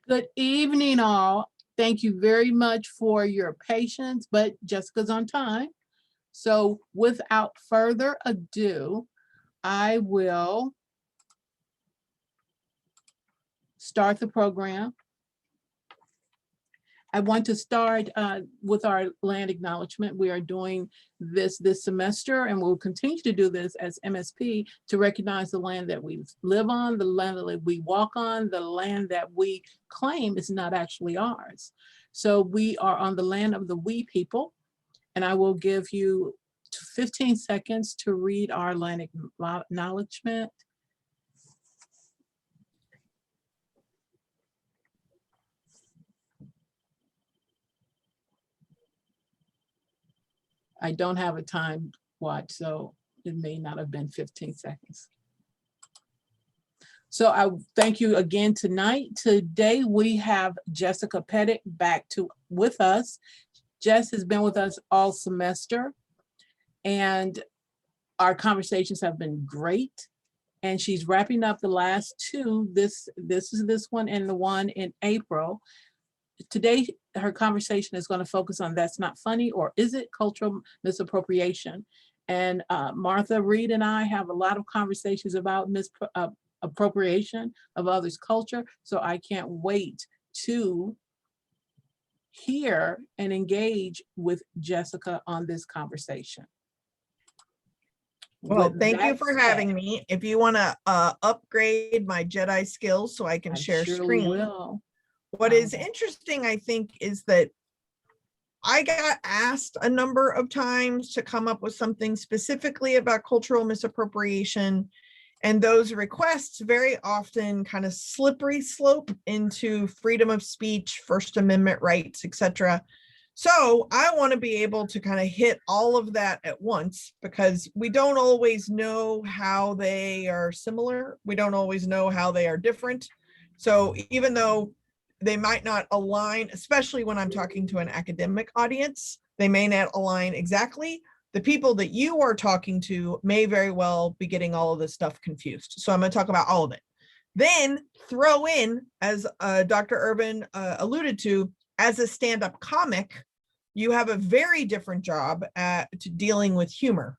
Good evening, all. Thank you very much for your patience, but Jessica's on time. So without further ado, I will start the program. I want to start with our land acknowledgement. We are doing this semester, and we'll continue to do this as MSP to recognize the land that we live on, the land that we walk on, the land that we claim is not actually ours. So we are on the land of the we people, and I will give you 15 seconds to read our land acknowledgement. I don't have a time watch, so it may not have been 15 seconds. So I thank you again tonight. Today we have Jessica Pettitt back with us. Jess has been with us all semester, and our conversations have been great. And she's wrapping up the last two. This is this one and the one in April. Today, her conversation is going to focus on that's not funny, or is it cultural misappropriation? And Martha Reed and I have a lot of conversations about misappropriation of others' culture. So I can't wait to hear and engage with Jessica on this conversation. Well, thank you for having me. If you want to upgrade my Jedi skills so I can share screen. Will. What is interesting, I think, is that I got asked a number of times to come up with something specifically about cultural misappropriation, and those requests very often kind of slippery slope into freedom of speech, First Amendment rights, etc. So I want to be able to kind of hit all of that at once, because we don't always know how they are similar. We don't always know how they are different. So even though they might not align, especially when I'm talking to an academic audience, they may not align exactly. The people that you are talking to may very well be getting all of this stuff confused. So I'm going to talk about all of it. Then throw in, as Dr. Urban alluded to, as a stand-up comic, you have a very different job at dealing with humor.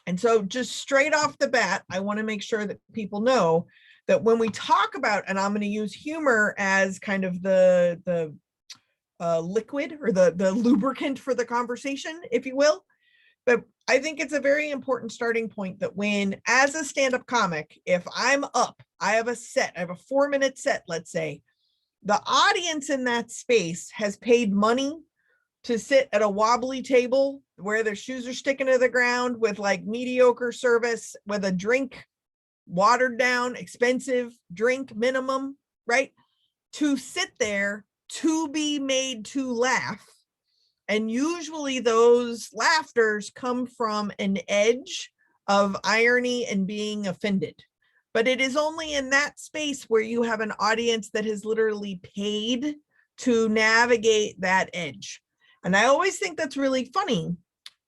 And so just straight off the bat, I want to make sure that people know that when we talk about, and I'm going to use humor as kind of the liquid or the lubricant for the conversation, if you will, but I think it's a very important starting point that when, as a stand-up comic, if I'm up, I have a 4-minute set, let's say, the audience in that space has paid money to sit at a wobbly table where their shoes are sticking to the ground with like mediocre service, with a drink, watered down, expensive drink minimum, right? To sit there to be made to laugh. And usually those laughters come from an edge of irony and being offended. But it is only in that space where you have an audience that has literally paid to navigate that edge. And I always think that's really funny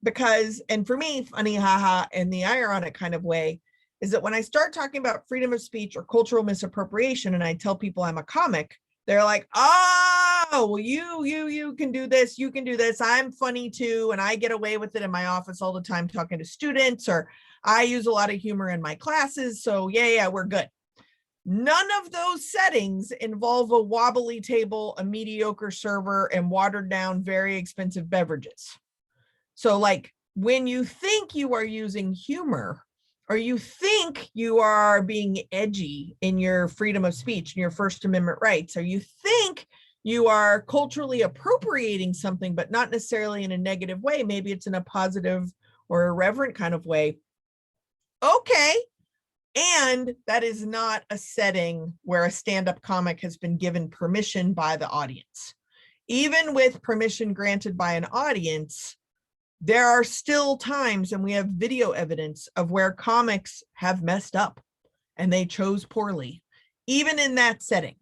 because, and for me, funny, haha, in the ironic kind of way, is that when I start talking about freedom of speech or cultural misappropriation, and I tell people I'm a comic, they're like, oh, well, you can do this, you can do this. I'm funny too, and I get away with it in my office all the time talking to students, or I use a lot of humor in my classes, so yeah, we're good. None of those settings involve a wobbly table, a mediocre server, and watered down, very expensive beverages. So like when you think you are using humor, or you think you are being edgy in your freedom of speech and your First Amendment rights, or you think you are culturally appropriating something, but not necessarily in a negative way, maybe it's in a positive or irreverent kind of way, okay. And that is not a setting where a stand-up comic has been given permission by the audience. Even with permission granted by an audience, there are still times, and we have video evidence of where comics have messed up and they chose poorly, even in that setting.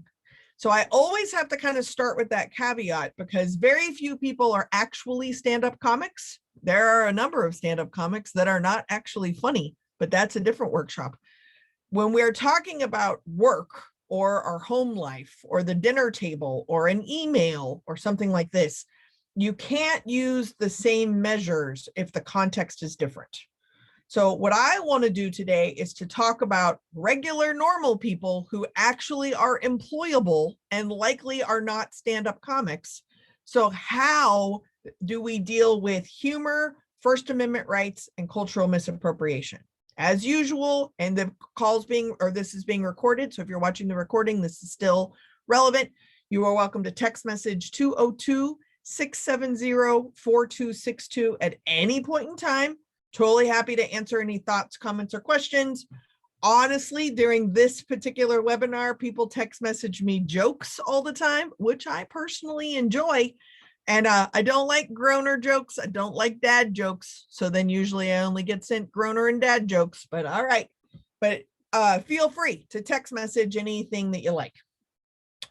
So I always have to kind of start with that caveat, because very few people are actually stand-up comics. There are a number of stand-up comics that are not actually funny, but that's a different workshop. When we're talking about work or our home life or the dinner table or an email or something like this, you can't use the same measures if the context is different. So what I want to do today is to talk about regular normal people who actually are employable and likely are not stand-up comics. So how do we deal with humor, First Amendment rights, and cultural misappropriation? As usual, and the call's this is being recorded. So if you're watching the recording, this is still relevant. You are welcome to text message 202-670-4262 at any point in time. Totally happy to answer any thoughts, comments, or questions. Honestly, during this particular webinar, people text message me jokes all the time, which I personally enjoy. And I don't like groaner jokes. I don't like dad jokes. So then usually I only get sent groaner and dad jokes, but all right. But feel free to text message anything that you like.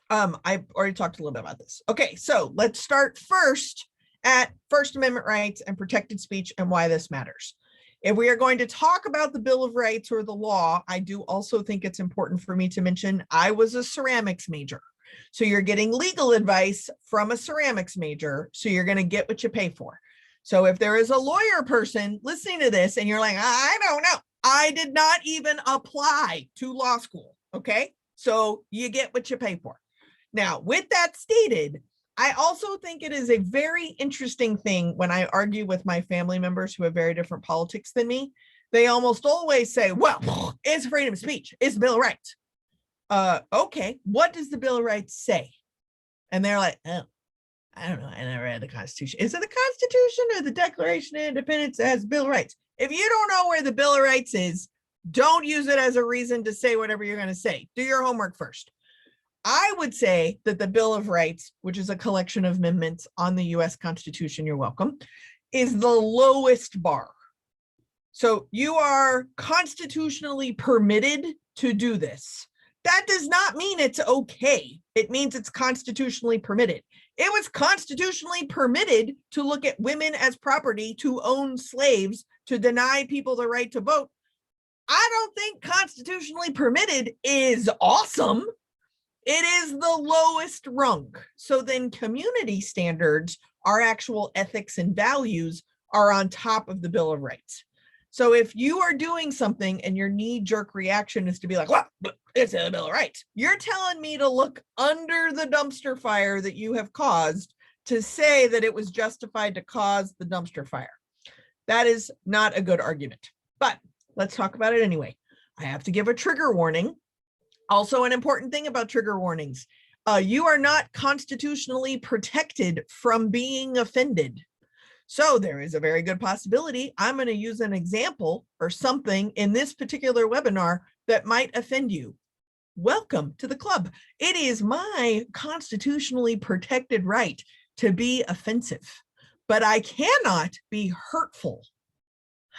I already talked a little bit about this. Okay, so let's start first at First Amendment rights and protected speech and why this matters. If we are going to talk about the Bill of Rights or the law, I do also think it's important for me to mention I was a ceramics major. So you're getting legal advice from a ceramics major. So you're going to get what you pay for. So if there is a lawyer person listening to this and you're like, I don't know, I did not even apply to law school. Okay. So you get what you pay for. Now, with that stated, I also think it is a very interesting thing when I argue with my family members who have very different politics than me. They almost always say, well, it's freedom of speech. It's the Bill of Rights. Okay, what does the Bill of Rights say? And they're like, oh, I don't know. I never read the Constitution. Is it the Constitution or the Declaration of Independence that has Bill of Rights? If you don't know where the Bill of Rights is, don't use it as a reason to say whatever you're going to say. Do your homework first. I would say that the Bill of Rights, which is a collection of amendments on the US Constitution, you're welcome, is the lowest bar. So you are constitutionally permitted to do this. That does not mean it's okay. It means it's constitutionally permitted. It was constitutionally permitted to look at women as property, to own slaves, to deny people the right to vote. I don't think constitutionally permitted is awesome. It is the lowest rung. So then community standards, our actual ethics and values, are on top of the Bill of Rights. So if you are doing something and your knee-jerk reaction is to be like, well, it's in the Bill of Rights, you're telling me to look under the dumpster fire that you have caused to say that it was justified to cause the dumpster fire. That is not a good argument, but let's talk about it anyway. I have to give a trigger warning. Also, an important thing about trigger warnings, you are not constitutionally protected from being offended. So there is a very good possibility I'm going to use an example or something in this particular webinar that might offend you. Welcome to the club. It is my constitutionally protected right to be offensive, but I cannot be hurtful.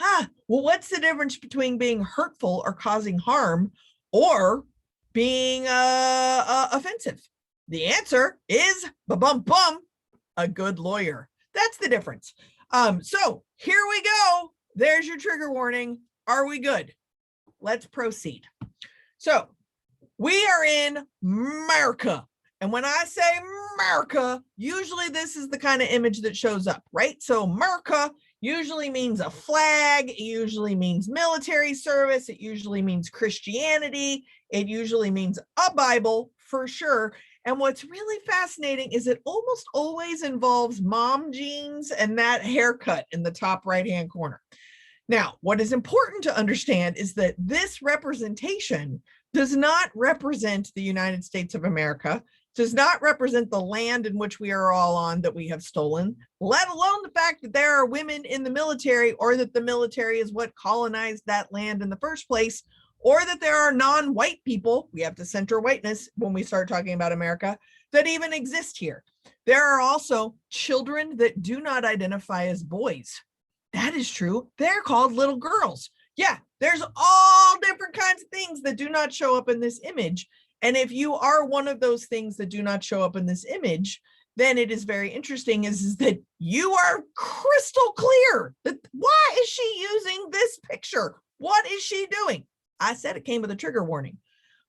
Well, what's the difference between being hurtful or causing harm or being offensive? The answer is a good lawyer. That's the difference. So here we go. There's your trigger warning. Are we good? Let's proceed. So we are in America. And when I say America, usually this is the kind of image that shows up, right? So America usually means a flag. It usually means military service. It usually means Christianity. It usually means a Bible for sure. And what's really fascinating is it almost always involves mom jeans and that haircut in the top right-hand corner. Now, what is important to understand is that this representation does not represent the United States of America, does not represent the land in which we are all on that we have stolen, let alone the fact that there are women in the military or that the military is what colonized that land in the first place, or that there are non-white people, we have to center whiteness when we start talking about America, that even exist here. There are also children that do not identify as boys. That is true. They're called little girls. Yeah, there's all different kinds of things that do not show up in this image. And if you are one of those things that do not show up in this image, then it is very interesting is that you are crystal clear that why is she using this picture? What is she doing? I said it came with a trigger warning.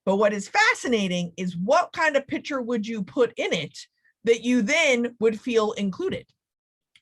But what is fascinating is what kind of picture would you put in it that you then would feel included?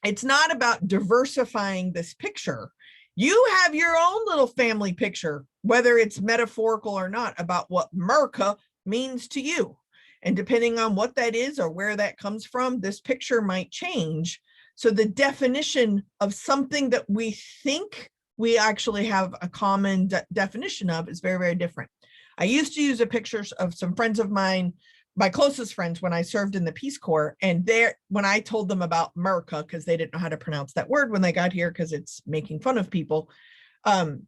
It's not about diversifying this picture. You have your own little family picture, whether it's metaphorical or not, about what America means to you. And depending on what that is or where that comes from, this picture might change. So the definition of something that we think we actually have a common definition of is very, very different. I used to use a picture of some friends of mine, my closest friends, when I served in the Peace Corps, and when I told them about America, because they didn't know how to pronounce that word when they got here, because it's making fun of people,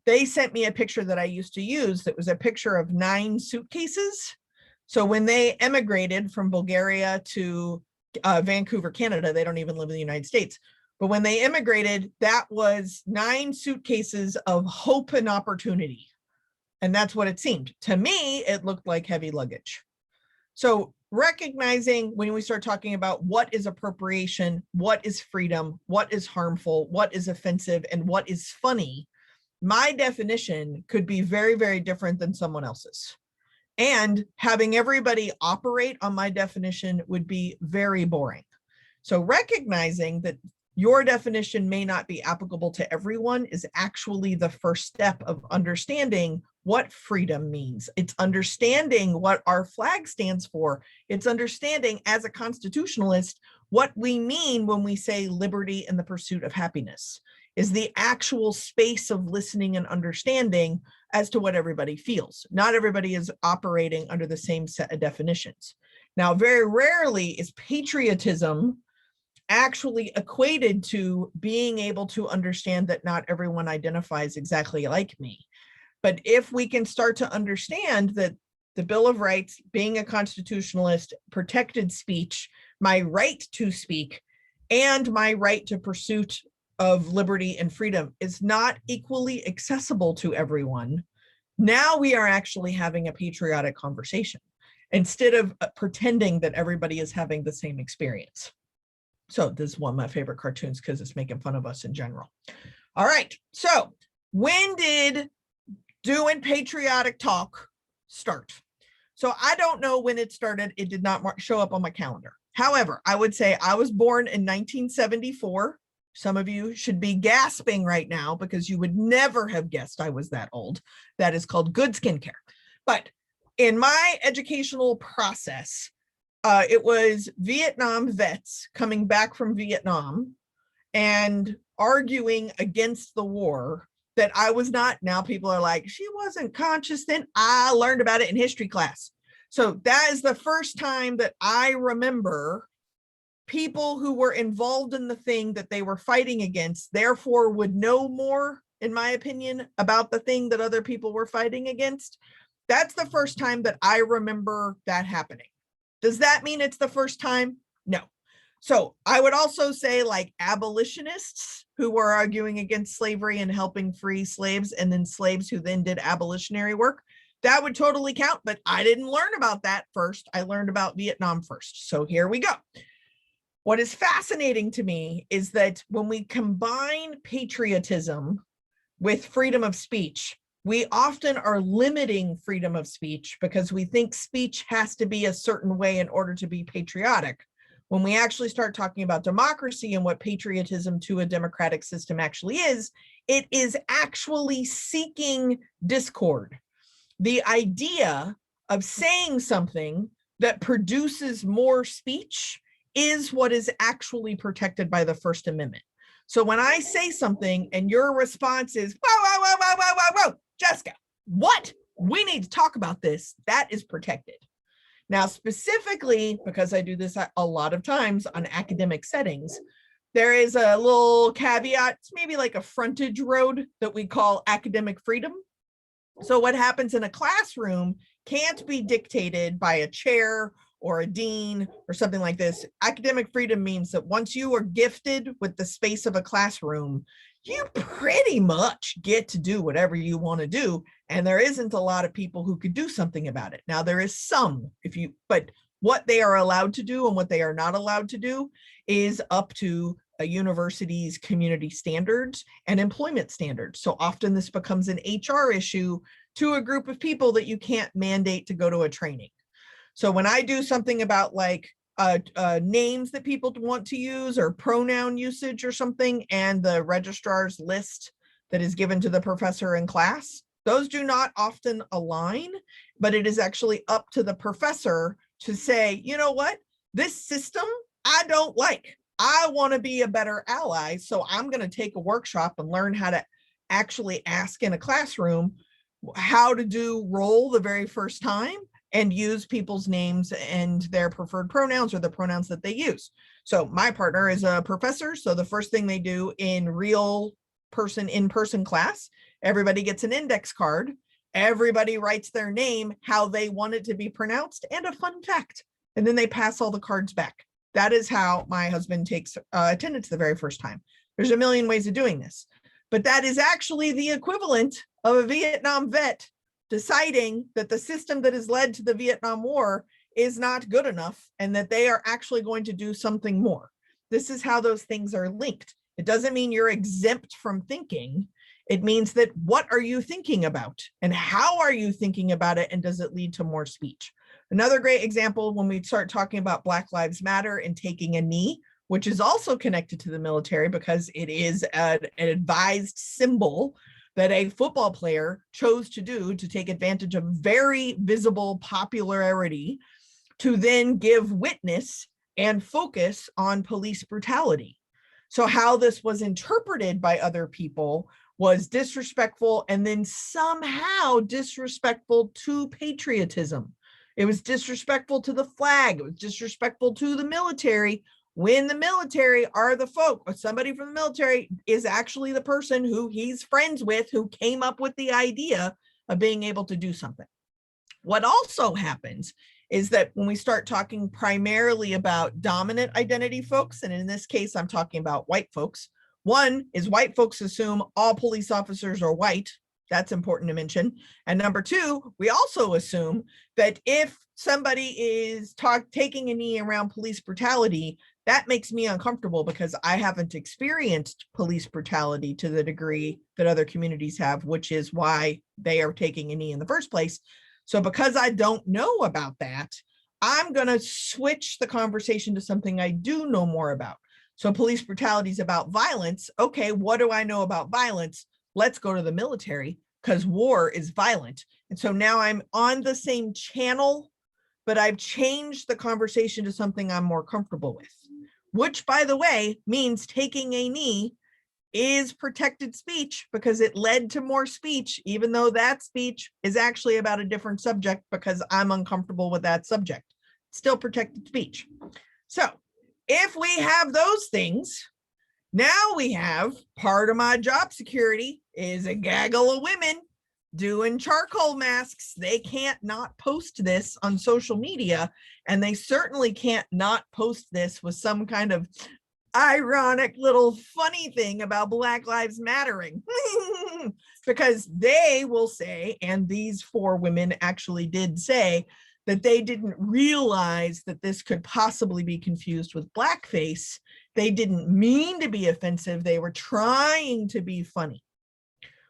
they sent me a picture that I used to use that was a picture of 9 suitcases. So when they emigrated from Bulgaria to Vancouver, Canada, they don't even live in the United States. But when they immigrated, that was 9 suitcases of hope and opportunity. And that's what it seemed. To me, it looked like heavy luggage. So recognizing when we start talking about what is appropriation, what is freedom, what is harmful, what is offensive, and what is funny, my definition could be very, very different than someone else's. And having everybody operate on my definition would be very boring. So recognizing that your definition may not be applicable to everyone is actually the first step of understanding what freedom means. It's understanding what our flag stands for. It's understanding as a constitutionalist what we mean when we say liberty and the pursuit of happiness is the actual space of listening and understanding as to what everybody feels. Not everybody is operating under the same set of definitions. Now, very rarely is patriotism actually equated to being able to understand that not everyone identifies exactly like me. But if we can start to understand that the Bill of Rights, being a constitutionalist, protected speech, my right to speak, and my right to pursuit of liberty and freedom is not equally accessible to everyone, now we are actually having a patriotic conversation instead of pretending that everybody is having the same experience. So this is one of my favorite cartoons because it's making fun of us in general. All right, so when did doing patriotic talk start? So I don't know when it started. It did not show up on my calendar. However, I would say I was born in 1974. Some of you should be gasping right now because you would never have guessed I was that old. That is called good skincare. But in my educational process, it was Vietnam vets coming back from Vietnam and arguing against the war that I was not. Now people are like, she wasn't conscious then. I learned about it in history class. So that is the first time that I remember people who were involved in the thing that they were fighting against, therefore would know more, in my opinion, about the thing that other people were fighting against. That's the first time that I remember that happening. Does that mean it's the first time? No. So I would also say like abolitionists who were arguing against slavery and helping free slaves, and then slaves who then did abolitionary work, that would totally count, but I didn't learn about that first. I learned about Vietnam first. So here we go. What is fascinating to me is that when we combine patriotism with freedom of speech, we often are limiting freedom of speech because we think speech has to be a certain way in order to be patriotic. When we actually start talking about democracy and what patriotism to a democratic system actually is, it is actually seeking discord. The idea of saying something that produces more speech is what is actually protected by the First Amendment. So when I say something and your response is, whoa, Jessica, what? We need to talk about this. That is protected. Now, specifically, because I do this a lot of times on academic settings, there is a little caveat. It's maybe like a frontage road that we call academic freedom. So what happens in a classroom can't be dictated by a chair or a dean or something like this. Academic freedom means that once you are gifted with the space of a classroom, you pretty much get to do whatever you want to do. And there isn't a lot of people who could do something about it. Now there is some, but what they are allowed to do and what they are not allowed to do is up to a university's community standards and employment standards. So often this becomes an HR issue to a group of people that you can't mandate to go to a training. So when I do something about like names that people want to use or pronoun usage or something, and the registrar's list that is given to the professor in class, those do not often align, but it is actually up to the professor to say, you know what, this system I don't like. I want to be a better ally. So I'm going to take a workshop and learn how to actually ask in a classroom how to do roll the very first time and use people's names and their preferred pronouns or the pronouns that they use. So my partner is a professor. So the first thing they do in real person, in-person class, everybody gets an index card. Everybody writes their name, how they want it to be pronounced, and a fun fact. And then they pass all the cards back. That is how my husband takes attendance the very first time. There's a million ways of doing this, but that is actually the equivalent of a Vietnam vet deciding that the system that has led to the Vietnam War is not good enough and that they are actually going to do something more. This is how those things are linked. It doesn't mean you're exempt from thinking. It means that what are you thinking about and how are you thinking about it, and does it lead to more speech? Another great example, when we start talking about Black Lives Matter and taking a knee, which is also connected to the military because it is an advised symbol that a football player chose to do to take advantage of very visible popularity to then give witness and focus on police brutality. So how this was interpreted by other people was disrespectful, and then somehow disrespectful to patriotism. It was disrespectful to the flag. It was disrespectful to the military, when the military are the folk, or somebody from the military is actually the person who he's friends with, who came up with the idea of being able to do something. What also happens is that when we start talking primarily about dominant identity folks, and in this case, I'm talking about white folks. One is white folks assume all police officers are white. That's important to mention. And number two, we also assume that if somebody is taking a knee around police brutality, that makes me uncomfortable because I haven't experienced police brutality to the degree that other communities have, which is why they are taking a knee in the first place. So because I don't know about that, I'm going to switch the conversation to something I do know more about. So police brutality is about violence. Okay, what do I know about violence? Let's go to the military because war is violent. And so now I'm on the same channel, but I've changed the conversation to something I'm more comfortable with, which, by the way, means taking a knee is protected speech because it led to more speech, even though that speech is actually about a different subject because I'm uncomfortable with that subject. Still protected speech. So if we have those things, now we have part of my job security is a gaggle of women doing charcoal masks. They can't not post this on social media, and they certainly can't not post this with some kind of ironic little funny thing about Black Lives Mattering because they will say, and these four women actually did say, that they didn't realize that this could possibly be confused with blackface. They didn't mean to be offensive. They were trying to be funny.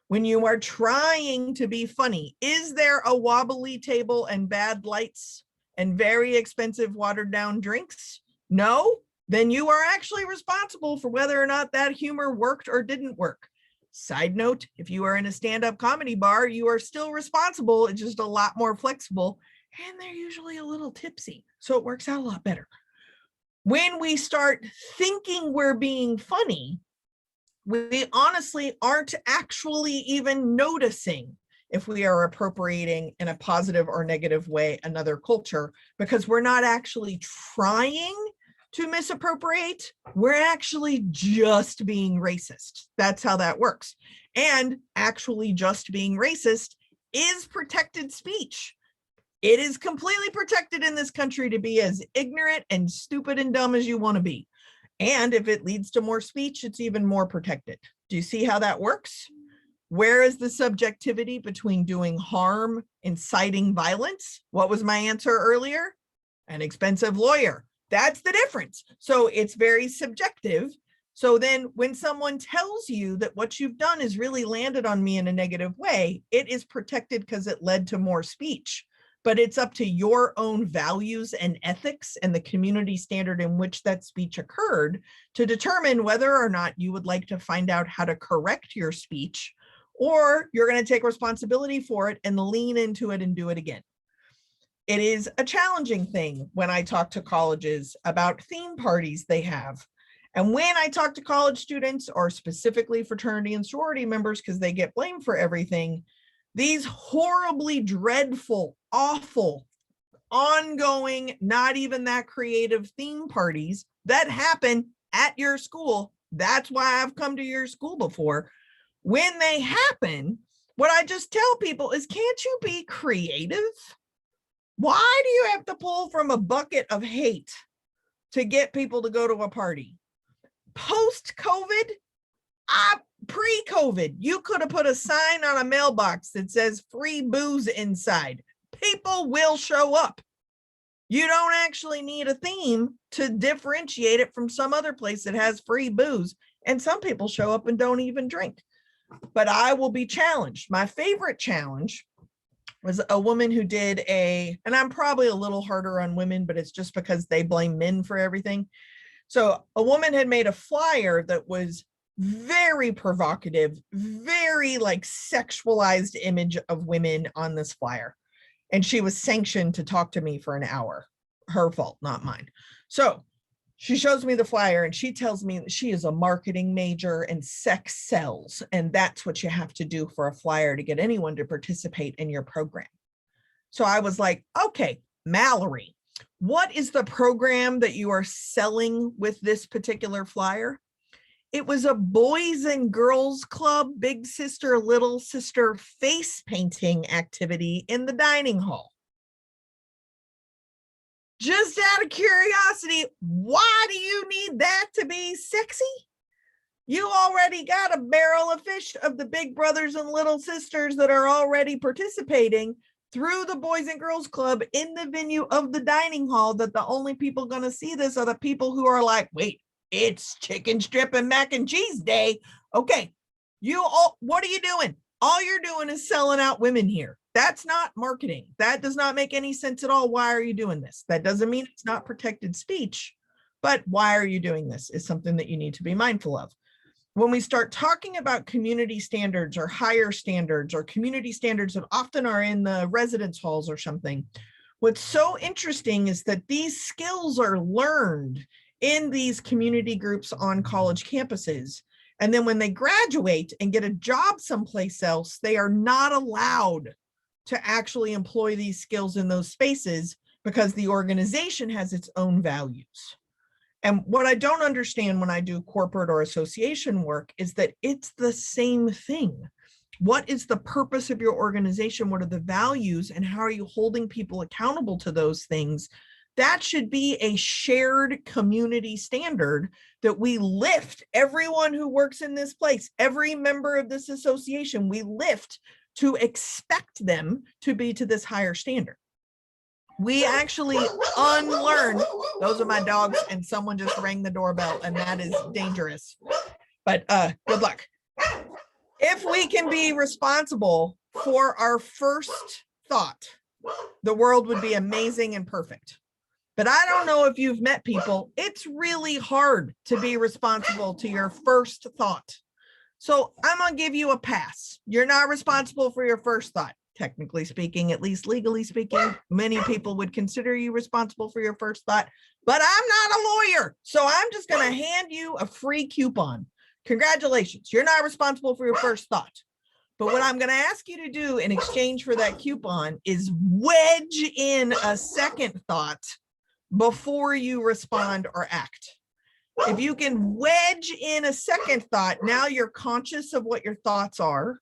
When you are trying to be funny, is there a wobbly table and bad lights and very expensive watered down drinks? No? Then you are actually responsible for whether or not that humor worked or didn't work. Side note, if you are in a stand-up comedy bar, you are still responsible. It's just a lot more flexible, and they're usually a little tipsy, so it works out a lot better. When we start thinking we're being funny, we honestly aren't actually even noticing if we are appropriating in a positive or negative way another culture, because we're not actually trying to misappropriate. We're actually just being racist. That's how that works. And actually just being racist is protected speech. It is completely protected in this country to be as ignorant and stupid and dumb as you want to be. And if it leads to more speech, it's even more protected. Do you see how that works? Where is the subjectivity between doing harm, inciting violence? What was my answer earlier? An expensive lawyer. That's the difference. So it's very subjective, So then when someone tells you that what you've done is really landed on me in a negative way, it is protected because it led to more speech. But it's up to your own values and ethics and the community standard in which that speech occurred to determine whether or not you would like to find out how to correct your speech, or you're going to take responsibility for it and lean into it and do it again. It is a challenging thing when I talk to colleges about theme parties they have. And when I talk to college students, or specifically fraternity and sorority members, because they get blamed for everything, these horribly dreadful, awful, ongoing, not even that creative theme parties that happen at your school. That's why I've come to your school before. When they happen, what I just tell people is, can't you be creative? Why do you have to pull from a bucket of hate to get people to go to a party? Post-COVID, pre-COVID, you could have put a sign on a mailbox that says free booze inside. People will show up. You don't actually need a theme to differentiate it from some other place that has free booze. And some people show up and don't even drink. But I will be challenged. My favorite challenge was a woman who did and I'm probably a little harder on women, but it's just because they blame men for everything. So a woman had made a flyer that was very provocative, very like sexualized image of women on this flyer. And she was sanctioned to talk to me for an hour. Her fault, not mine. So she shows me the flyer and she tells me that she is a marketing major and sex sells. And that's what you have to do for a flyer to get anyone to participate in your program. So I was like, okay, Mallory, what is the program that you are selling with this particular flyer? It was a Boys and Girls Club, Big Sister, Little Sister face painting activity in the dining hall. Just out of curiosity, why do you need that to be sexy? You already got a barrel of fish of the big brothers and little sisters that are already participating through the Boys and Girls Club in the venue of the dining hall, that the only people going to see this are the people who are like, wait, it's chicken strip and mac and cheese day. Okay, what are you doing? All you're doing is selling out women here. That's not marketing. That does not make any sense at all. Why are you doing this? That doesn't mean it's not protected speech, but why are you doing this is something that you need to be mindful of. When we start talking about community standards or higher standards or community standards that often are in the residence halls or something, what's so interesting is that these skills are learned in these community groups on college campuses. And then when they graduate and get a job someplace else, they are not allowed to actually employ these skills in those spaces because the organization has its own values. And what I don't understand when I do corporate or association work is that it's the same thing. What is the purpose of your organization? What are the values? And how are you holding people accountable to those things? That should be a shared community standard that we lift everyone who works in this place, every member of this association, we lift to expect them to be to this higher standard. We actually unlearn. Those are my dogs, and someone just rang the doorbell, and that is dangerous. But good luck. If we can be responsible for our first thought, the world would be amazing and perfect. But I don't know if you've met people. It's really hard to be responsible to your first thought. So I'm going to give you a pass. You're not responsible for your first thought. Technically speaking, at least legally speaking, many people would consider you responsible for your first thought, but I'm not a lawyer. So I'm just going to hand you a free coupon. Congratulations. You're not responsible for your first thought. But what I'm going to ask you to do in exchange for that coupon is wedge in a second thought before you respond or act. If you can wedge in a second thought, now you're conscious of what your thoughts are.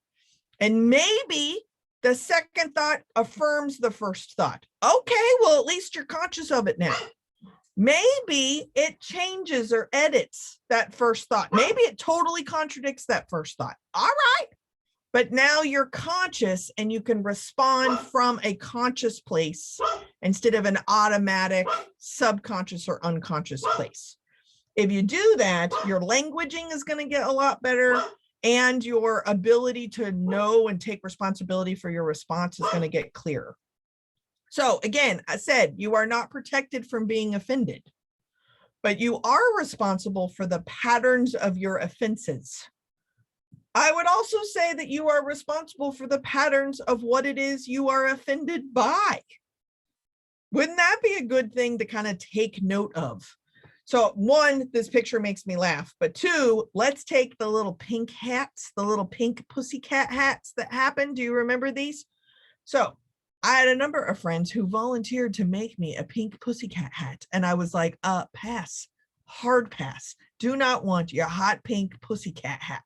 And maybe the second thought affirms the first thought. Okay, well, at least you're conscious of it now. Maybe it changes or edits that first thought. Maybe it totally contradicts that first thought. All right. But now you're conscious and you can respond from a conscious place instead of an automatic subconscious or unconscious place. If you do that, your languaging is going to get a lot better, and your ability to know and take responsibility for your response is going to get clearer. So again, I said you are not protected from being offended, but you are responsible for the patterns of your offenses. I would also say that you are responsible for the patterns of what it is you are offended by. Wouldn't that be a good thing to kind of take note of? So one, this picture makes me laugh, but two, let's take the little pink hats, the little pink pussycat hats that happened. Do you remember these? So I had a number of friends who volunteered to make me a pink pussycat hat. And I was like, pass, hard pass. Do not want your hot pink pussycat hat.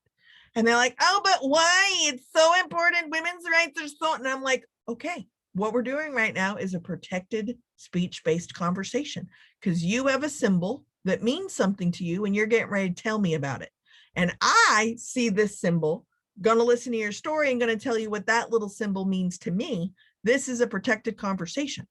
And they're like, oh, but why? It's so important. Women's rights are so, and I'm like, okay, what we're doing right now is a protected speech-based conversation, because you have a symbol that means something to you and you're getting ready to tell me about it. And I see this symbol, gonna listen to your story and gonna tell you what that little symbol means to me. This is a protected conversation.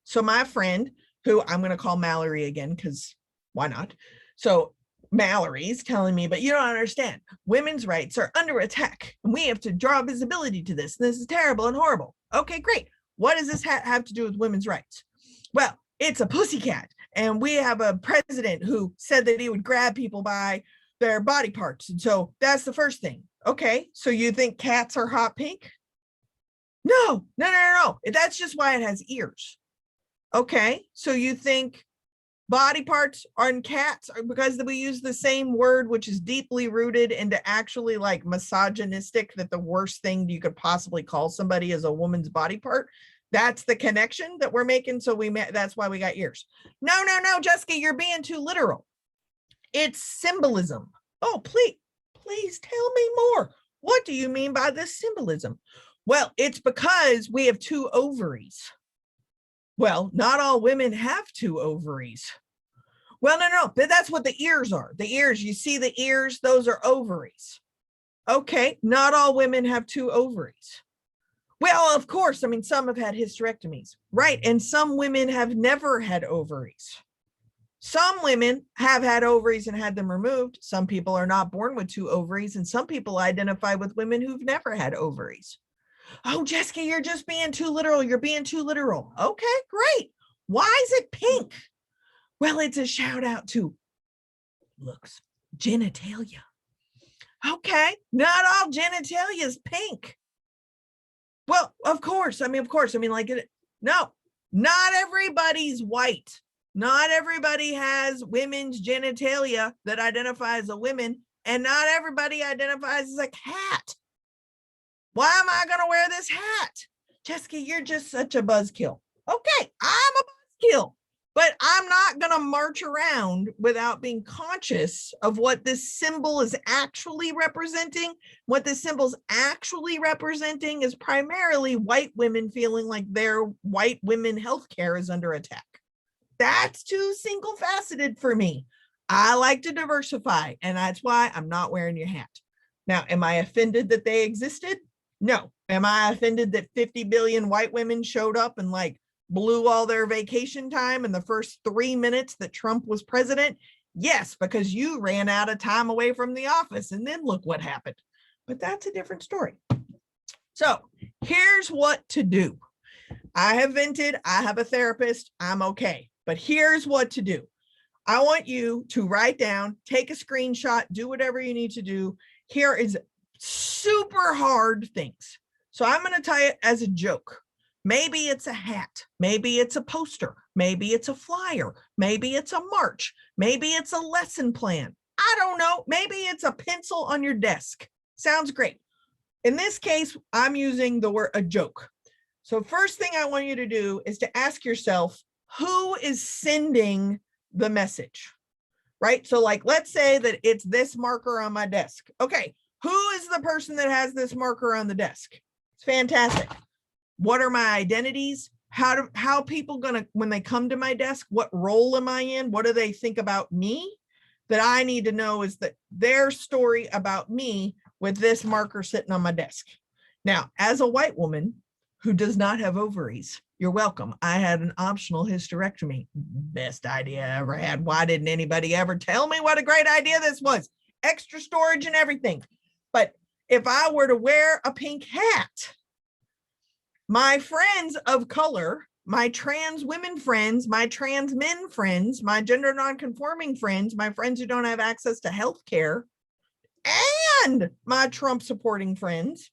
So my friend, who I'm gonna call Mallory again, because why not? So Mallory's telling me, but you don't understand. Women's rights are under attack and we have to draw visibility to this. And this is terrible and horrible. Okay, great. What does this hat have to do with women's rights? Well, it's a pussycat. And we have a president who said that he would grab people by their body parts. And so that's the first thing. Okay, so you think cats are hot pink? No. That's just why it has ears. Okay, so you think body parts on cats are because we use the same word, which is deeply rooted into actually like misogynistic, that the worst thing you could possibly call somebody is a woman's body part. That's the connection that we're making. So that's why we got ears. No, Jessica, you're being too literal. It's symbolism. Oh, please tell me more. What do you mean by this symbolism? Well, it's because we have two ovaries. Well, not all women have two ovaries. Well, no, but that's what the ears are. The ears, you see the ears, those are ovaries. Okay, not all women have two ovaries. Well, of course, I mean, some have had hysterectomies, right? And some women have never had ovaries. Some women have had ovaries and had them removed. Some people are not born with two ovaries, and some people identify with women who've never had ovaries. Oh, Jessica, you're just being too literal. You're being too literal. Okay, great. Why is it pink? Well, it's a shout out to looks, genitalia. Okay, not all genitalia is pink. Well, of course. I mean, like, no, not everybody's white. Not everybody has women's genitalia that identify as a woman, and not everybody identifies as a cat. Why am I going to wear this hat? Jessica, you're just such a buzzkill. Okay, I'm a buzzkill, but I'm not going to march around without being conscious of what this symbol is actually representing. What this symbol's actually representing is primarily white women feeling like their white women healthcare is under attack. That's too single faceted for me. I like to diversify, and that's why I'm not wearing your hat. Now, am I offended that they existed? No. Am I offended that 50 billion white women showed up and like blew all their vacation time in the first 3 minutes that Trump was president? Yes, because you ran out of time away from the office, and then look what happened. But that's a different story. So here's what to do. I have vented. I have a therapist. I'm okay. But here's what to do. I want you to write down, take a screenshot, do whatever you need to do. Here is super hard things. So I'm going to tell you as a joke. Maybe it's a hat. Maybe it's a poster. Maybe it's a flyer. Maybe it's a march. Maybe it's a lesson plan. I don't know. Maybe it's a pencil on your desk. Sounds great. In this case, I'm using the word a joke. So first thing I want you to do is to ask yourself, who is sending the message, right? So like, let's say that it's this marker on my desk. Okay, who is the person that has this marker on the desk? It's fantastic. What are my identities? How people gonna, when they come to my desk, what role am I in? What do they think about me? That I need to know is that their story about me with this marker sitting on my desk. Now, as a white woman, who does not have ovaries. You're welcome. I had an optional hysterectomy. Best idea I ever had. Why didn't anybody ever tell me what a great idea this was? Extra storage and everything. But if I were to wear a pink hat, my friends of color, my trans women friends, my trans men friends, my gender nonconforming friends, my friends who don't have access to health care, and my Trump supporting friends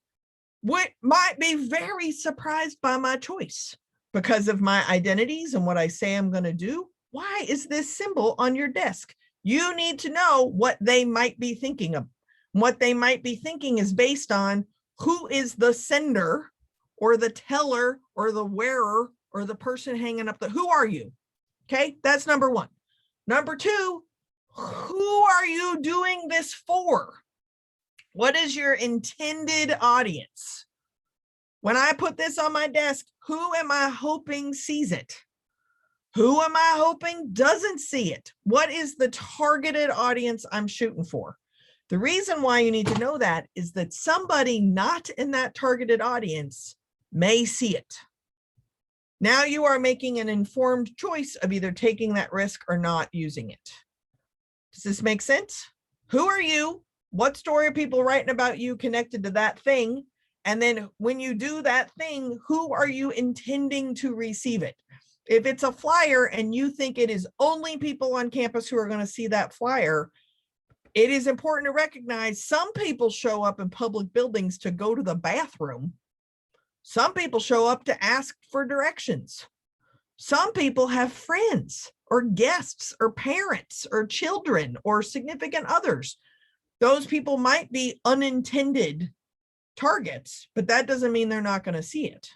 might be very surprised by my choice because of my identities and what I say I'm going to do. Why is this symbol on your desk? You need to know what they might be thinking of. What they might be thinking is based on who is the sender or the teller or the wearer or the person hanging up who are you? Okay, that's number one. Number two, who are you doing this for? What is your intended audience? When I put this on my desk, who am I hoping sees it? Who am I hoping doesn't see it? What is the targeted audience I'm shooting for? The reason why you need to know that is that somebody not in that targeted audience may see it. Now you are making an informed choice of either taking that risk or not using it. Does this make sense? Who are you? What story are people writing about you connected to that thing? And then when you do that thing, who are you intending to receive it? If it's a flyer and you think it is only people on campus who are going to see that flyer, it is important to recognize some people show up in public buildings to go to the bathroom. Some people show up to ask for directions. Some people have friends or guests or parents or children or significant others. Those people might be unintended targets, but that doesn't mean they're not going to see it.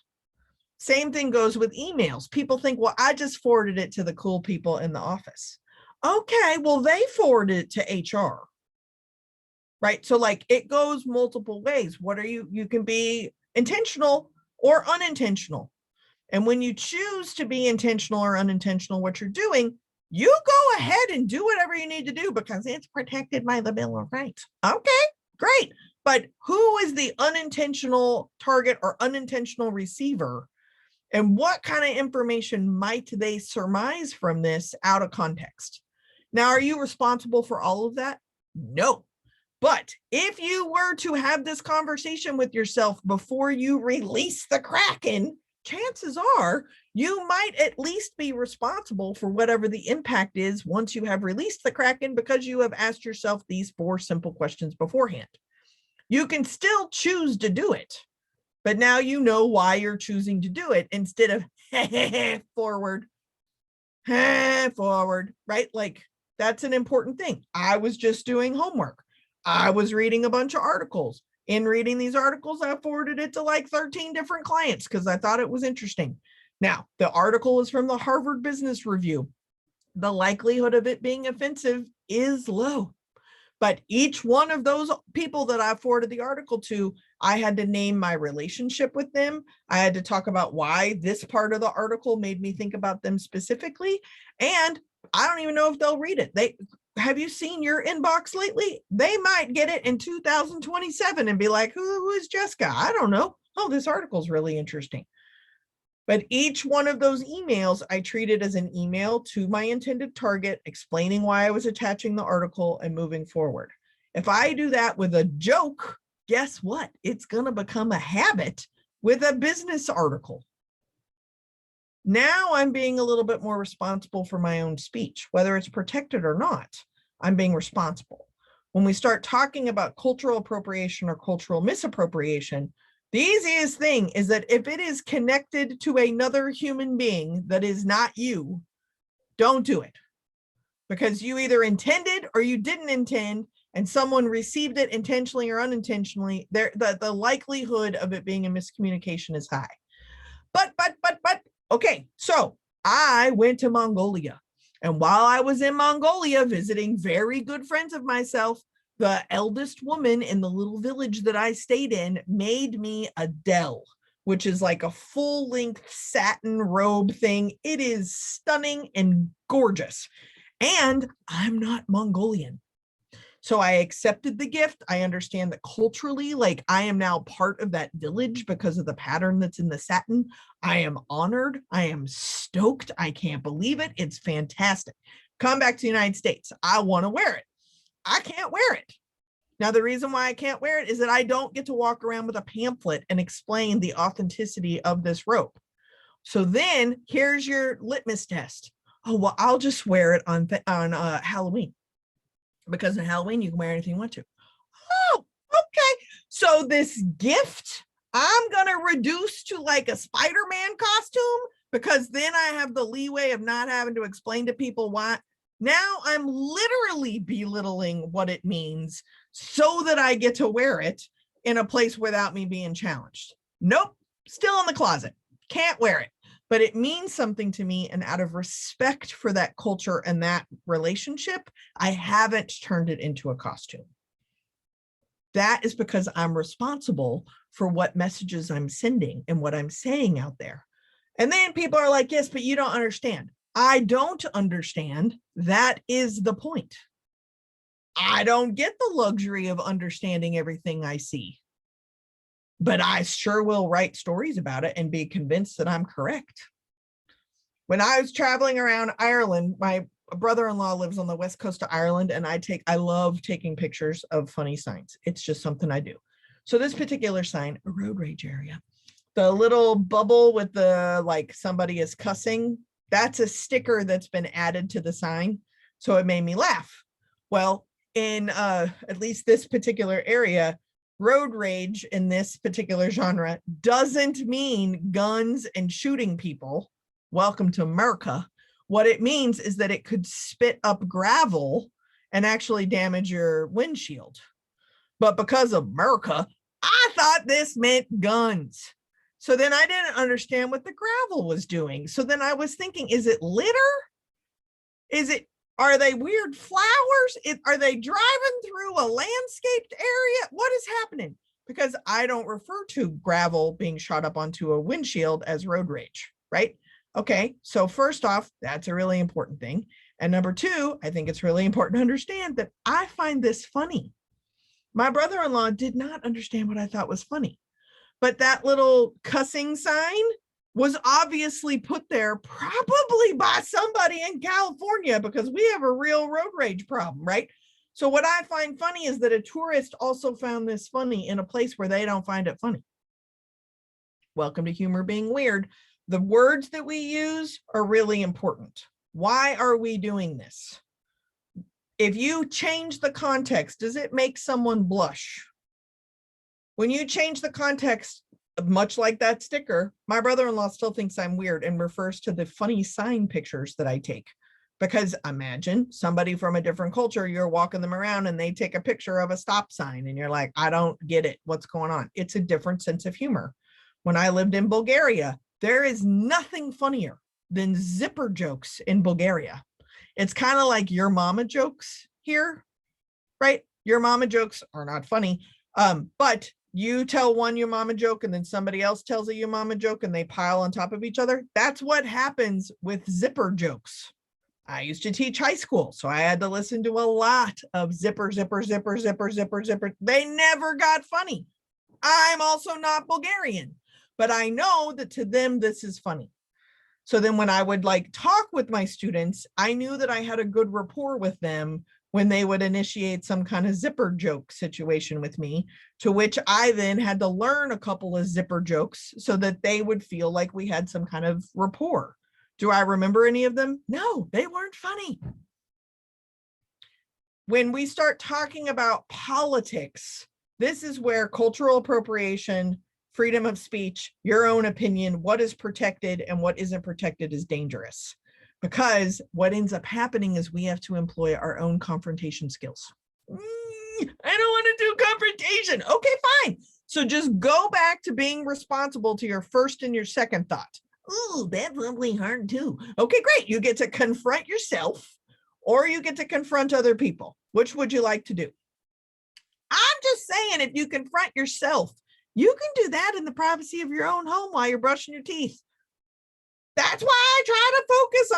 Same thing goes with emails. People think, well, I just forwarded it to the cool people in the office. Okay, well, they forwarded it to HR, right? So like it goes multiple ways. What are you can be intentional or unintentional. And when you choose to be intentional or unintentional, what you're doing, you go ahead and do whatever you need to do because it's protected by the Bill of Rights. Okay, great. But who is the unintentional target or unintentional receiver? And what kind of information might they surmise from this out of context? Now, are you responsible for all of that? No. But if you were to have this conversation with yourself before you release the Kraken, chances are you might at least be responsible for whatever the impact is once you have released the Kraken because you have asked yourself these 4 simple questions beforehand. You can still choose to do it, but now you know why you're choosing to do it instead of forward, right? Like that's an important thing. I was just doing homework. I was reading a bunch of articles. In reading these articles, I forwarded it to like 13 different clients because I thought it was interesting. Now, the article is from the Harvard Business Review. The likelihood of it being offensive is low. But each one of those people that I forwarded the article to, I had to name my relationship with them. I had to talk about why this part of the article made me think about them specifically. And I don't even know if they'll read it. Have you seen your inbox lately? They might get it in 2027 and be like, who is Jessica? I don't know. Oh, this article is really interesting. But each one of those emails, I treated as an email to my intended target, explaining why I was attaching the article and moving forward. If I do that with a joke, guess what? It's going to become a habit with a business article. Now I'm being a little bit more responsible for my own speech, whether it's protected or not. I'm being responsible. When we start talking about cultural appropriation or cultural misappropriation, the easiest thing is that if it is connected to another human being that is not you, don't do it. Because you either intended or you didn't intend, and someone received it intentionally or unintentionally, the likelihood of it being a miscommunication is high. But, okay, so I went to Mongolia. And while I was in Mongolia visiting very good friends of myself, the eldest woman in the little village that I stayed in made me a dell, which is like a full-length satin robe thing. It is stunning and gorgeous. And I'm not Mongolian. So I accepted the gift. I understand that culturally, like I am now part of that village because of the pattern that's in the satin. I am honored. I am stoked. I can't believe it. It's fantastic. Come back to the United States. I want to wear it. I can't wear it. Now, the reason why I can't wear it is that I don't get to walk around with a pamphlet and explain the authenticity of this rope. So then here's your litmus test. Oh, well, I'll just wear it on Halloween. Because on Halloween, you can wear anything you want to. Oh, okay. So this gift, I'm going to reduce to like a Spider-Man costume because then I have the leeway of not having to explain to people why. Now I'm literally belittling what it means so that I get to wear it in a place without me being challenged. Nope, still in the closet. Can't wear it. But it means something to me, and out of respect for that culture and that relationship, I haven't turned it into a costume. That is because I'm responsible for what messages I'm sending and what I'm saying out there. And then people are like, yes, but you don't understand. I don't understand. That is the point. I don't get the luxury of understanding everything I see. But I sure will write stories about it and be convinced that I'm correct. When I was traveling around Ireland, my brother-in-law lives on the west coast of Ireland, and I love taking pictures of funny signs. It's just something I do. So this particular sign, a road rage area, the little bubble with the like somebody is cussing, that's a sticker that's been added to the sign. So it made me laugh. Well, in at least this particular area, road rage in this particular genre doesn't mean guns and shooting people. Welcome to America. What it means is that it could spit up gravel and actually damage your windshield. But because of America, I thought this meant guns. So then I didn't understand what the gravel was doing. So then I was thinking, is it litter? Are they weird flowers? Are they driving through a landscaped area? What is happening? Because I don't refer to gravel being shot up onto a windshield as road rage, right? Okay, so first off, that's a really important thing. And number two, I think it's really important to understand that I find this funny. My brother-in-law did not understand what I thought was funny, but that little cussing sign was obviously put there probably by somebody in California because we have a real road rage problem, right? So what I find funny is that a tourist also found this funny in a place where they don't find it funny. Welcome to humor being weird. The words that we use are really important. Why are we doing this? If you change the context, does it make someone blush? When you change the context, much like that sticker, my brother-in-law still thinks I'm weird and refers to the funny sign pictures that I take. Because imagine somebody from a different culture, you're walking them around and they take a picture of a stop sign and you're like, I don't get it. What's going on? It's a different sense of humor. When I lived in Bulgaria, there is nothing funnier than zipper jokes in Bulgaria. It's kind of like your mama jokes here, right? Your mama jokes are not funny, but you tell one your mama joke and then somebody else tells a your mama joke and they pile on top of each other. That's what happens with zipper jokes. I used to teach high school, so I had to listen to a lot of zipper, zipper, zipper, zipper, zipper, zipper. They never got funny. I'm also not Bulgarian, but I know that to them, this is funny. So then when I would like talk with my students, I knew that I had a good rapport with them when they would initiate some kind of zipper joke situation with me, to which I then had to learn a couple of zipper jokes so that they would feel like we had some kind of rapport. Do I remember any of them? No, they weren't funny. When we start talking about politics, this is where cultural appropriation, freedom of speech, your own opinion, what is protected and what isn't protected is dangerous. Because what ends up happening is we have to employ our own confrontation skills. I don't want to do confrontation. Okay, fine. So just go back to being responsible to your first and your second thought. Ooh, that's really hard too. Okay, great. You get to confront yourself or you get to confront other people. Which would you like to do? I'm just saying, if you confront yourself, you can do that in the privacy of your own home while you're brushing your teeth. That's why I try to focus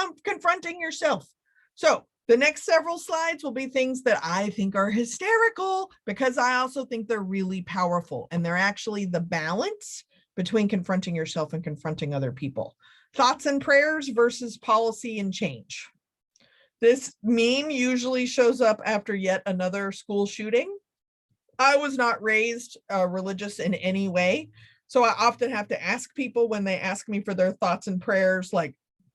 on confronting yourself. So The next several slides will be things that I think are hysterical because I also think they're really powerful, and they're actually the balance between confronting yourself and confronting other people. Thoughts and prayers versus policy and change. This meme usually shows up after yet another school shooting. I was not raised religious in any way, so I often have to ask people when they ask me for their thoughts and prayers, like,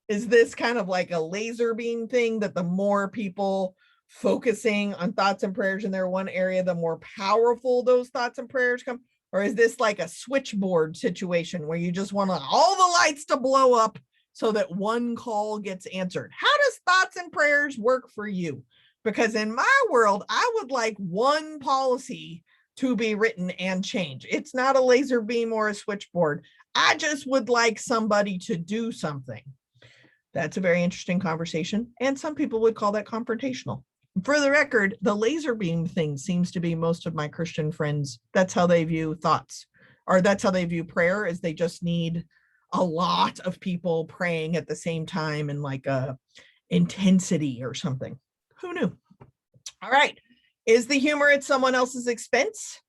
is this kind of like a laser beam thing that the more people focusing on thoughts and prayers in their one area, the more powerful those thoughts and prayers come? Or is this like a switchboard situation where you just want all the lights to blow up so that one call gets answered? How does thoughts and prayers work for you? Because in my world, I would like one policy to be written and change. It's not a laser beam or a switchboard. I just would like somebody to do something. That's a very interesting conversation, and some people would call that confrontational. For the record, the laser beam thing seems to be most of my Christian friends. That's how they view thoughts, or that's how they view prayer, is they just need a lot of people praying at the same time in like a intensity or something. Who knew? All right. Is the humor at someone else's expense?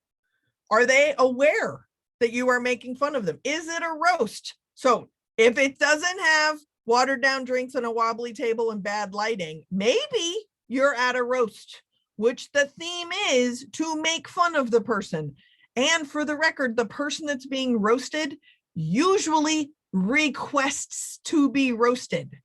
Are they aware that you are making fun of them? Is it a roast? So if it doesn't have watered down drinks on a wobbly table and bad lighting, maybe you're at a roast, which the theme is to make fun of the person. And for the record, the person that's being roasted usually requests to be roasted.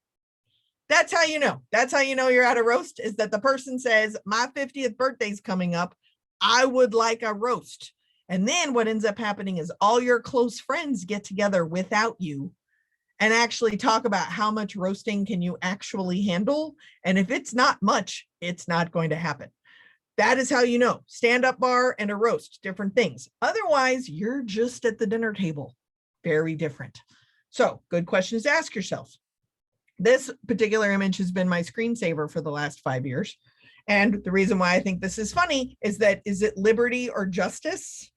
That's how you know. That's how you know you're at a roast, is that the person says, my 50th birthday's coming up. I would like a roast. And then what ends up happening is all your close friends get together without you and actually talk about how much roasting can you actually handle. And if it's not much, it's not going to happen. That is how you know. Stand-up bar and a roast, different things. Otherwise, you're just at the dinner table. Very different. So, good questions to ask yourself. This particular image has been my screensaver for the last 5 years. And the reason why I think this is funny is that, is it liberty or justice?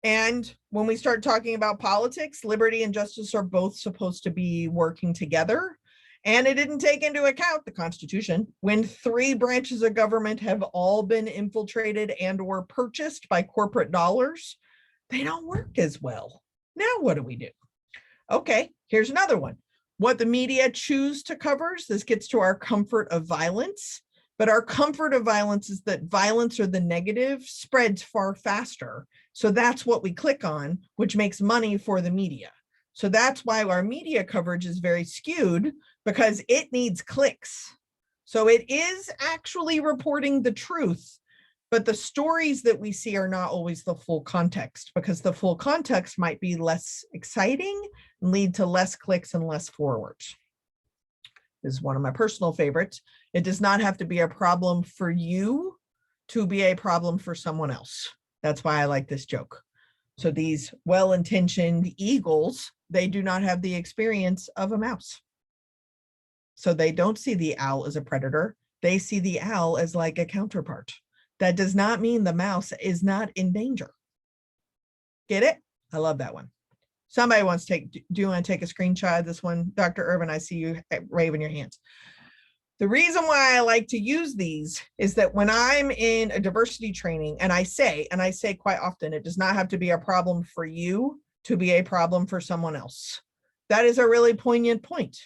And when we start talking about politics, liberty and justice are both supposed to be working together. And it didn't take into account the Constitution. When 3 branches of government have all been infiltrated and or purchased by corporate dollars, they don't work as well. Now what do we do? Okay, here's another one. What the media choose to cover. This gets to our comfort of violence. But our comfort of violence is that violence, or the negative, spreads far faster. So that's what we click on, which makes money for the media. So that's why our media coverage is very skewed, because it needs clicks. So it is actually reporting the truth, but the stories that we see are not always the full context, because the full context might be less exciting and lead to less clicks and less forwards. This is one of my personal favorites. It does not have to be a problem for you to be a problem for someone else. That's why I like this joke. So these well-intentioned eagles, they do not have the experience of a mouse. So they don't see the owl as a predator. They see the owl as like a counterpart. That does not mean the mouse is not in danger. Get it? I love that one. Somebody wants to take, do you want to take a screenshot of this one? Dr. Urban, I see you waving your hands. The reason why I like to use these is that when I'm in a diversity training, and I say quite often, it does not have to be a problem for you to be a problem for someone else. That is a really poignant point.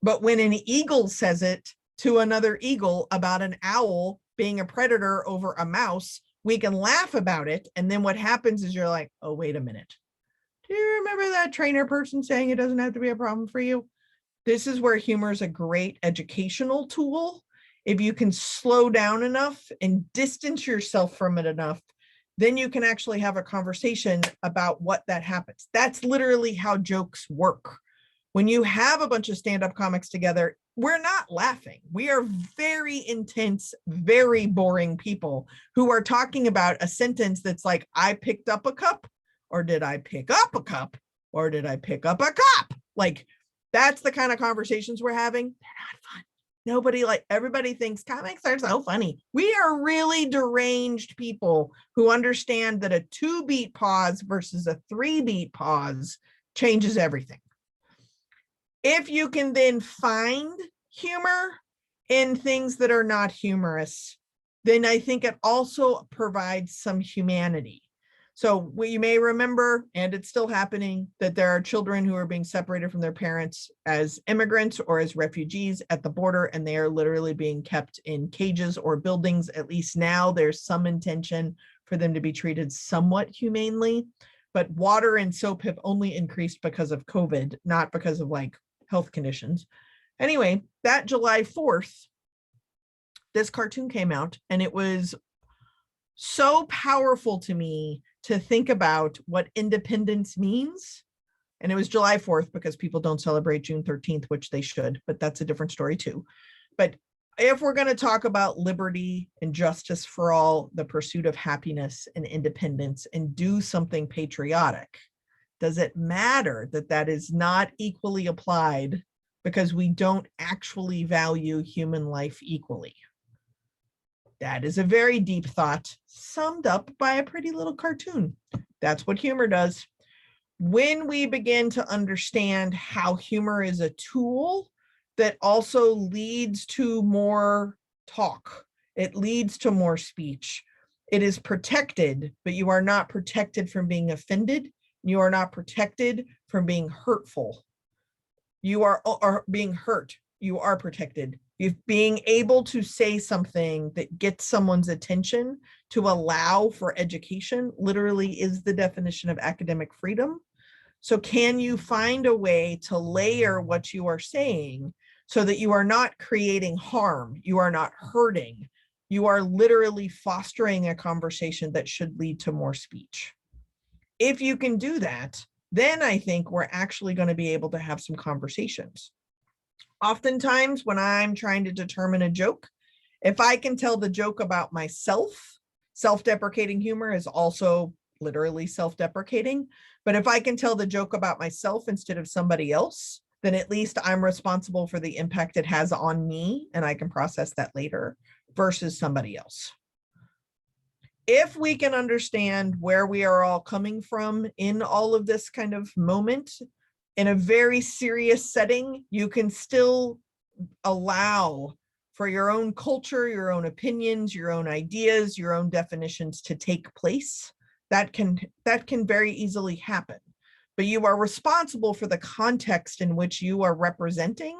But when an eagle says it to another eagle about an owl being a predator over a mouse, we can laugh about it. And then what happens is you're like, oh, wait a minute. Do you remember that trainer person saying it doesn't have to be a problem for you? This is where humor is a great educational tool. If you can slow down enough and distance yourself from it enough, then you can actually have a conversation about what that happens. That's literally how jokes work. When you have a bunch of stand-up comics together, we're not laughing. We are very intense, very boring people who are talking about a sentence that's like, I picked up a cup, or did I pick up a cup, or did I pick up a cup? Like, that's the kind of conversations we're having. They're not fun. Everybody thinks comics are so funny. We are really deranged people who understand that a 2-beat pause versus a 3-beat pause changes everything. If you can then find humor in things that are not humorous, then I think it also provides some humanity. So you may remember, and it's still happening, that there are children who are being separated from their parents as immigrants or as refugees at the border, and they are literally being kept in cages or buildings. At least now there's some intention for them to be treated somewhat humanely, but water and soap have only increased because of COVID, not because of like health conditions. Anyway, that July 4th, this cartoon came out, and it was so powerful to me to think about what independence means. And it was July 4th because people don't celebrate June 13th, which they should, but that's a different story too. But if we're going to talk about liberty and justice for all, the pursuit of happiness and independence, and do something patriotic, does it matter that that is not equally applied because we don't actually value human life equally? That is a very deep thought summed up by a pretty little cartoon. That's what humor does. When we begin to understand how humor is a tool that also leads to more talk, it leads to more speech. It is protected, but you are not protected from being offended. You are not protected from being hurtful. You are being hurt. You are protected. If being able to say something that gets someone's attention to allow for education literally is the definition of academic freedom. So can you find a way to layer what you are saying so that you are not creating harm, you are not hurting, you are literally fostering a conversation that should lead to more speech? If you can do that, then I think we're actually going to be able to have some conversations. Oftentimes when I'm trying to determine a joke, if I can tell the joke about myself, self-deprecating humor is also literally self-deprecating. But if I can tell the joke about myself instead of somebody else, then at least I'm responsible for the impact it has on me, and I can process that later versus somebody else. If we can understand where we are all coming from in all of this kind of moment, in a very serious setting, you can still allow for your own culture, your own opinions, your own ideas, your own definitions to take place. That can very easily happen. But you are responsible for the context in which you are representing,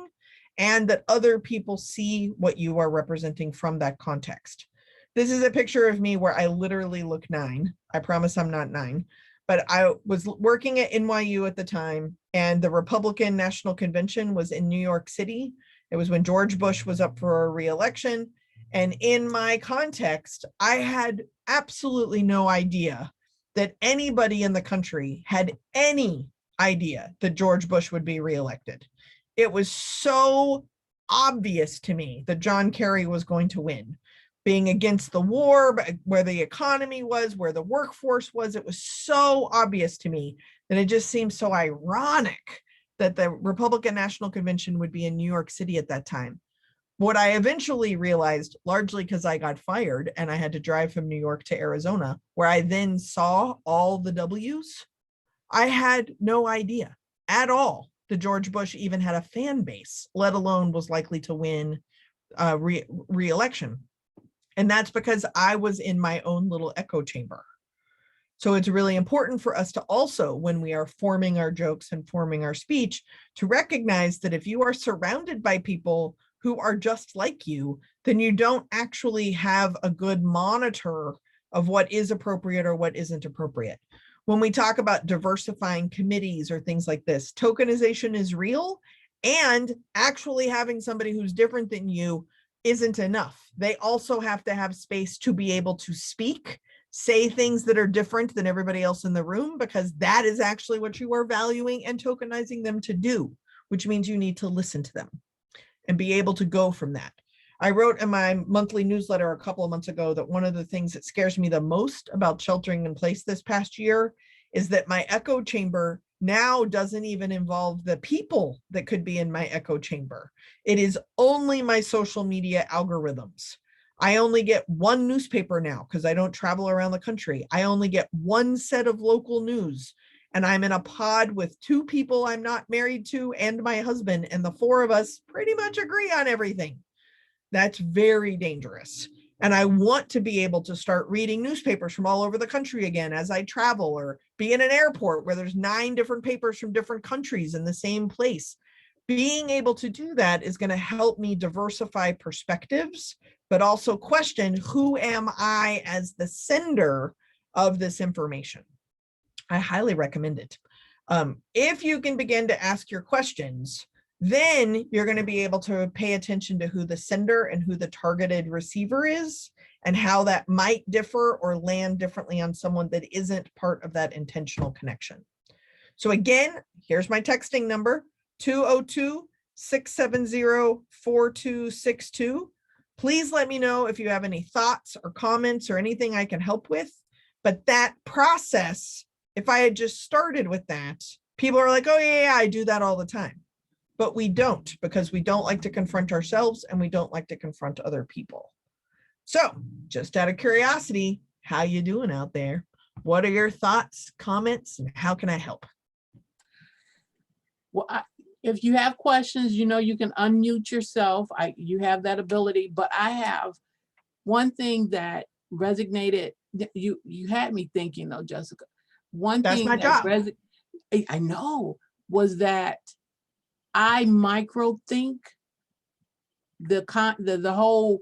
and that other people see what you are representing from that context. This is a picture of me where I literally look 9. I promise I'm not 9. But I was working at NYU at the time, and the Republican National Convention was in New York City. It was when George Bush was up for a re-election. And in my context, I had absolutely no idea that anybody in the country had any idea that George Bush would be reelected. It was so obvious to me that John Kerry was going to win. Being against the war, where the economy was, where the workforce was, it was so obvious to me that it just seemed so ironic that the Republican National Convention would be in New York City at that time. What I eventually realized, largely because I got fired and I had to drive from New York to Arizona, where I then saw all the W's, I had no idea at all that George Bush even had a fan base, let alone was likely to win re-election. And that's because I was in my own little echo chamber. So it's really important for us to also, when we are forming our jokes and forming our speech, to recognize that if you are surrounded by people who are just like you, then you don't actually have a good monitor of what is appropriate or what isn't appropriate. When we talk about diversifying committees or things like this, tokenization is real, and actually having somebody who's different than you isn't enough. They also have to have space to be able to speak, say things that are different than everybody else in the room, because that is actually what you are valuing and tokenizing them to do, which means you need to listen to them and be able to go from that. I wrote in my monthly newsletter a couple of months ago that one of the things that scares me the most about sheltering in place this past year is that my echo chamber now doesn't even involve the people that could be in my echo chamber. It is only my social media algorithms. I only get one newspaper now because I don't travel around the country. I only get one set of local news, and I'm in a pod with 2 people I'm not married to and my husband, and the 4 of us pretty much agree on everything. That's very dangerous. And I want to be able to start reading newspapers from all over the country again as I travel, or be in an airport where there's 9 different papers from different countries in the same place. Being able to do that is going to help me diversify perspectives, but also question, who am I as the sender of this information? I highly recommend it. If you can begin to ask your questions, then you're going to be able to pay attention to who the sender and who the targeted receiver is, and how that might differ or land differently on someone that isn't part of that intentional connection. So again, here's my texting number, 202-670-4262. Please let me know if you have any thoughts or comments or anything I can help with. But that process, if I had just started with that, people are like, oh yeah, I do that all the time. But we don't, because we don't like to confront ourselves and we don't like to confront other people. So just out of curiosity, how you doing out there? What are your thoughts, comments, and how can I help? Well, if you have questions, you know, you can unmute yourself. You have that ability, but I have one thing that resonated. You had me thinking though, Jessica. One That's thing my that job. I know was that I micro think the whole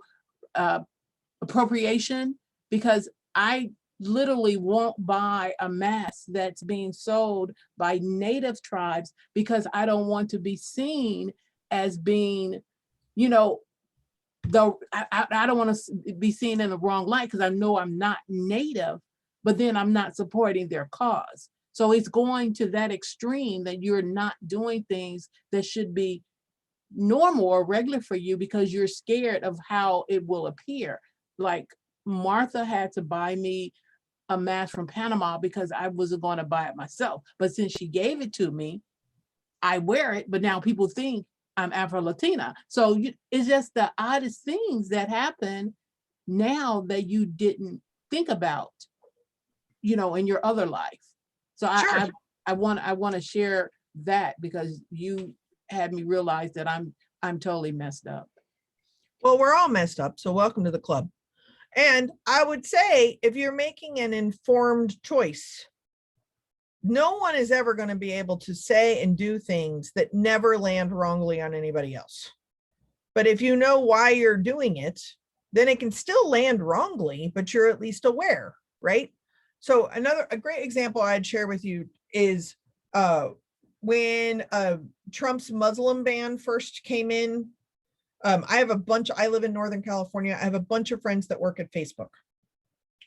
appropriation, because I literally won't buy a mask that's being sold by native tribes because I don't want to be seen as being, you know, I don't want to be seen in the wrong light, because I know I'm not native, but then I'm not supporting their cause. So it's going to that extreme that you're not doing things that should be normal or regular for you because you're scared of how it will appear. Like Martha had to buy me a mask from Panama because I wasn't going to buy it myself. But since she gave it to me, I wear it, but now people think I'm Afro-Latina. So it's just the oddest things that happen now that you didn't think about, you know, in your other life. So Sure. I want to share that because you had me realize that I'm totally messed up. Well, we're all messed up, so welcome to the club. And I would say, if you're making an informed choice, no one is ever going to be able to say and do things that never land wrongly on anybody else. But if you know why you're doing it, then it can still land wrongly, but you're at least aware, right? So a great example I'd share with you is when Trump's Muslim ban first came in. I live in Northern California. I have a bunch of friends that work at Facebook.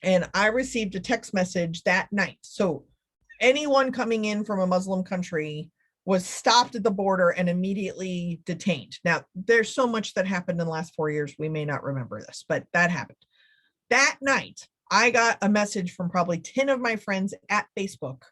And I received a text message that night. So anyone coming in from a Muslim country was stopped at the border and immediately detained. Now, there's so much that happened in the last 4 years, we may not remember this, but that happened. That night, I got a message from probably 10 of my friends at Facebook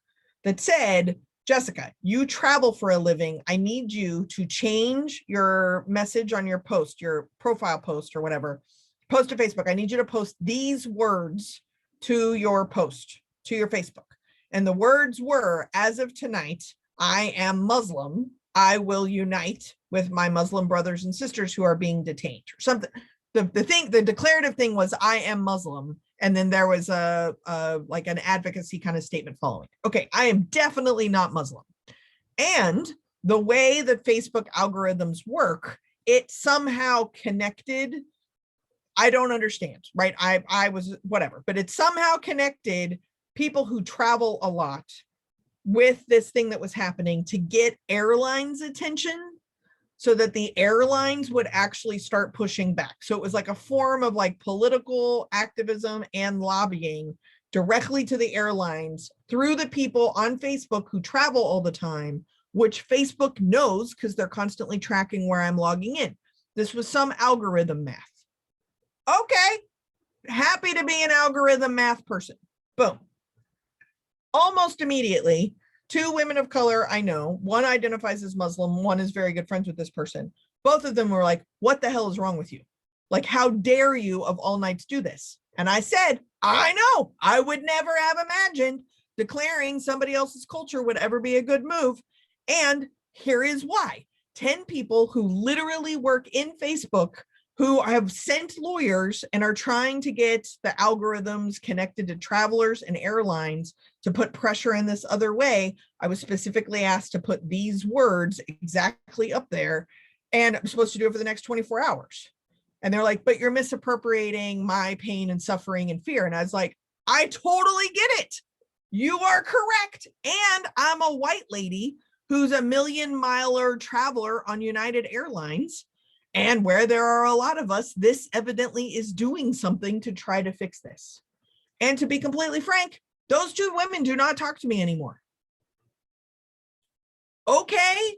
that said, Jessica, you travel for a living. I need you to change your message on your post, your profile post or whatever, post to Facebook. I need you to post these words to your post, to your Facebook. And the words were, as of tonight, I am Muslim. I will unite with my Muslim brothers and sisters who are being detained, or something. The declarative thing was, I am Muslim. And then there was like an advocacy kind of statement following. Okay, I am definitely not Muslim. And the way that Facebook algorithms work, it somehow connected. I don't understand, right? I was whatever, but it somehow connected people who travel a lot with this thing that was happening to get airlines' attention, so that the airlines would actually start pushing back. So it was like a form of like political activism and lobbying directly to the airlines through the people on Facebook who travel all the time, which Facebook knows because they're constantly tracking where I'm logging in. This was some algorithm math. Okay, happy to be an algorithm math person. Boom. Almost immediately, 2 women of color I know, one identifies as Muslim, one is very good friends with this person. Both of them were like, what the hell is wrong with you? Like, how dare you of all nights do this? And I said, I know, I would never have imagined declaring somebody else's culture would ever be a good move. And here is why. 10 people who literally work in Facebook who have sent lawyers and are trying to get the algorithms connected to travelers and airlines to put pressure in this other way. I was specifically asked to put these words exactly up there, and I'm supposed to do it for the next 24 hours. And they're like, but you're misappropriating my pain and suffering and fear. And I was like, I totally get it. You are correct. And I'm a white lady who's a million-miler traveler on United Airlines. And where there are a lot of us, this evidently is doing something to try to fix this. And to be completely frank, those two women do not talk to me anymore. Okay,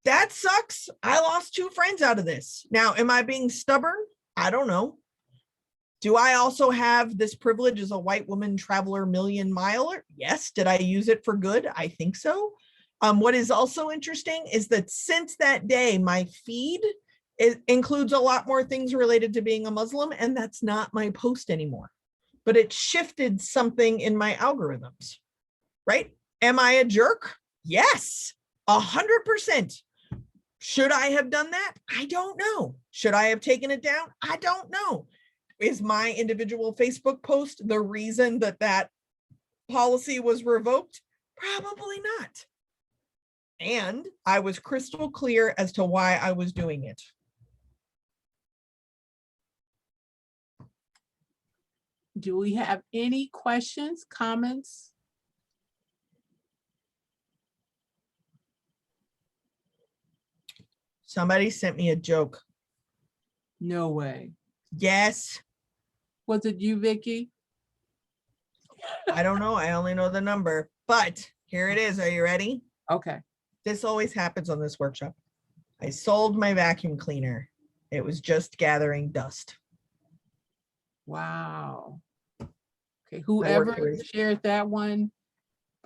that sucks. I lost two friends out of this. Now, am I being stubborn? I don't know. Do I also have this privilege as a white woman traveler million-miler? Yes. Did I use it for good? I think so. What is also interesting is that since that day, my feed includes a lot more things related to being a Muslim, and that's not my post anymore. But it shifted something in my algorithms, right? Am I a jerk? Yes, 100%. Should I have done that? I don't know. Should I have taken it down? I don't know. Is my individual Facebook post the reason that that policy was revoked? Probably not. And I was crystal clear as to why I was doing it. Do we have any questions, comments? Somebody sent me a joke. No way. Yes. Was it you, Vicky? I don't know. I only know the number, but here it is. Are you ready? Okay. This always happens on this workshop. I sold my vacuum cleaner. It was just gathering dust. Wow. Okay, whoever shared that one,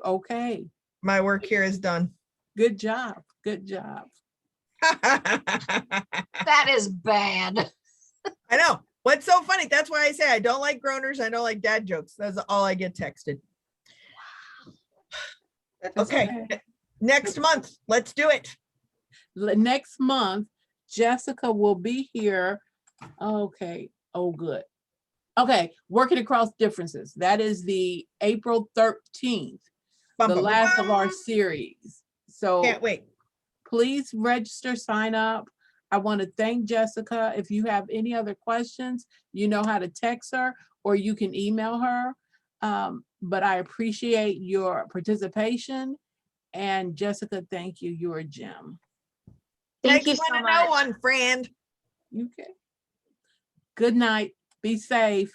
okay. My work here is done. Good job. Good job. That is bad. I know. What's so funny? That's why I say I don't like groaners. I don't like dad jokes. That's all I get texted. That's Okay. Next month, let's do it. Next month, Jessica will be here. Okay. Oh, good. Okay. Working across differences. That is the April 13th, the last of our series. So Can't wait. Please register, sign up. I want to thank Jessica. If you have any other questions, you know how to text her or you can email her. But I appreciate your participation. And Jessica, thank you. You're a gem. Thank you so One to much. know one, friend. Okay. Good night. Be safe.